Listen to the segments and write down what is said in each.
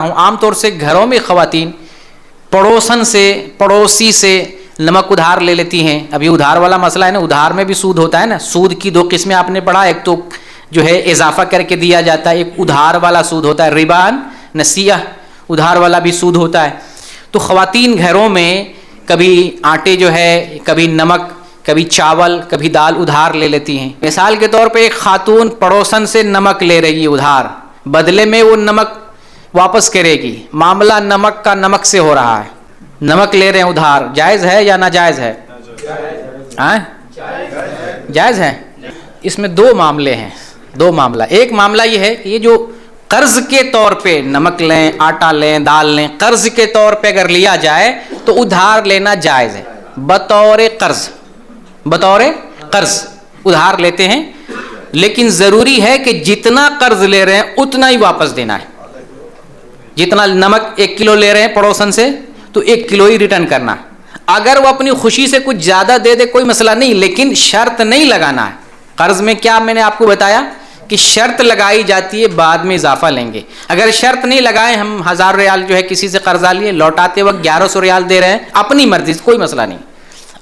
عام طور سے گھروں میں خواتین پڑوسی سے نمک ادھار لے لیتی ہیں. اب یہ ادھار والا مسئلہ ہے نا, ادھار میں بھی سود ہوتا ہے نا. سود کی دو قسمیں آپ نے پڑھا, ایک تو جو ہے اضافہ کر کے دیا جاتا ہے, ایک ادھار والا سود ہوتا ہے, ربان نسیہ ادھار والا بھی سود ہوتا ہے. تو خواتین گھروں میں کبھی آٹے جو ہے, کبھی نمک, کبھی چاول, کبھی دال ادھار لے لیتی ہیں. مثال کے طور پہ ایک خاتون پڑوسن سے نمک لے رہی ہے ادھار, بدلے میں وہ نمک واپس کرے گی. معاملہ نمک کا نمک سے ہو رہا ہے, نمک لے رہے ہیں ادھار, جائز ہے یا ناجائز ہے؟ جائز ہے. اس میں دو معاملے ہیں, دو معاملہ. ایک معاملہ یہ ہے کہ یہ جو قرض کے طور پہ نمک لیں, آٹا لیں, دال لیں, قرض کے طور پہ اگر لیا جائے تو ادھار لینا جائز ہے. بطور قرض, بطور قرض ادھار لیتے ہیں, لیکن ضروری ہے کہ جتنا قرض لے رہے ہیں اتنا ہی واپس دینا ہے. جتنا نمک 1 کلو لے رہے ہیں پڑوسن سے تو 1 کلو ہی ریٹرن کرنا ہے. اگر وہ اپنی خوشی سے کچھ زیادہ دے دے کوئی مسئلہ نہیں, لیکن شرط نہیں لگانا ہے. قرض میں کیا میں نے آپ کو بتایا کہ شرط لگائی جاتی ہے بعد میں اضافہ لیں گے. اگر شرط نہیں لگائے, ہم 1000 ریال جو ہے کسی سے قرضہ لیے, لوٹاتے وقت 1100 ریال دے رہے ہیں اپنی مرضی سے, کوئی مسئلہ نہیں,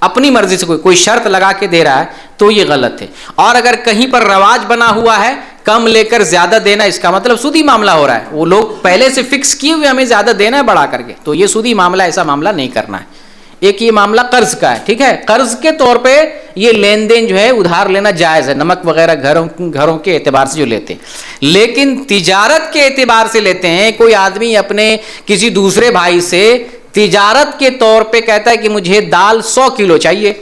اپنی مرضی سے کوئی شرط لگا کے دے رہا ہے تو یہ غلط ہے. اور اگر کہیں پر رواج بنا ہوا ہے کم لے کر زیادہ دینا, اس کا مطلب سودی معاملہ ہو رہا ہے. وہ لوگ پہلے سے فکس کیے ہوئے ہمیں زیادہ دینا ہے بڑھا کر کے, تو یہ سودی معاملہ, ایسا معاملہ نہیں کرنا ہے. ایک یہ معاملہ قرض کا ہے, ٹھیک ہے. قرض کے طور پہ یہ لین دین جو ہے ادھار لینا جائز ہے, نمک وغیرہ گھروں کے اعتبار سے جو لیتے ہیں. لیکن تجارت کے اعتبار سے لیتے ہیں, کوئی آدمی اپنے کسی دوسرے بھائی سے تجارت کے طور پہ کہتا ہے کہ مجھے دال 100 کلو چاہیے,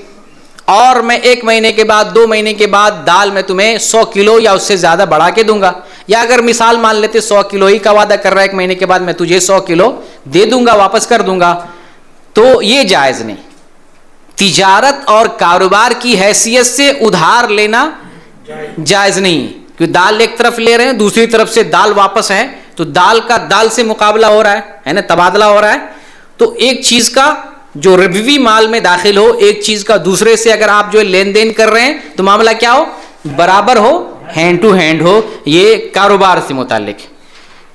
اور میں 1 مہینے کے بعد 2 مہینے کے بعد دال میں تمہیں 100 کلو یا اس سے زیادہ بڑھا کے دوں گا. یا اگر مثال مان لیتے 100 کلو ہی کا وعدہ کر رہا ہے, 1 مہینے کے بعد میں تجھے 100 کلو دے دوں گا, واپس کر دوں گا, تو یہ جائز نہیں. تجارت اور کاروبار کی حیثیت سے ادھار لینا جائز نہیں, کیونکہ دال ایک طرف لے رہے ہیں, دوسری طرف سے دال واپس ہے, تو دال کا دال سے مقابلہ ہو رہا ہے نا, تبادلہ ہو رہا ہے. تو ایک چیز کا جو ربوی مال میں داخل ہو, ایک چیز کا دوسرے سے اگر آپ جو لین دین کر رہے ہیں تو معاملہ کیا ہو, برابر ہو, ہینڈ ٹو ہینڈ ہو. یہ کاروبار سے متعلق ہے.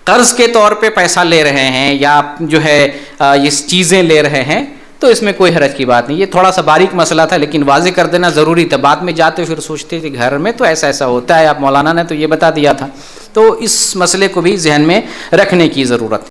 قرض کے طور پہ پیسہ لے رہے ہیں یا جو ہے یہ چیزیں لے رہے ہیں تو اس میں کوئی حرج کی بات نہیں. یہ تھوڑا سا باریک مسئلہ تھا لیکن واضح کر دینا ضروری تھا. بعد میں جاتے پھر سوچتے تھے گھر میں تو ایسا ہوتا ہے, آپ مولانا نے تو یہ بتا دیا تھا. تو اس مسئلے کو بھی ذہن میں رکھنے کی ضرورت ہے.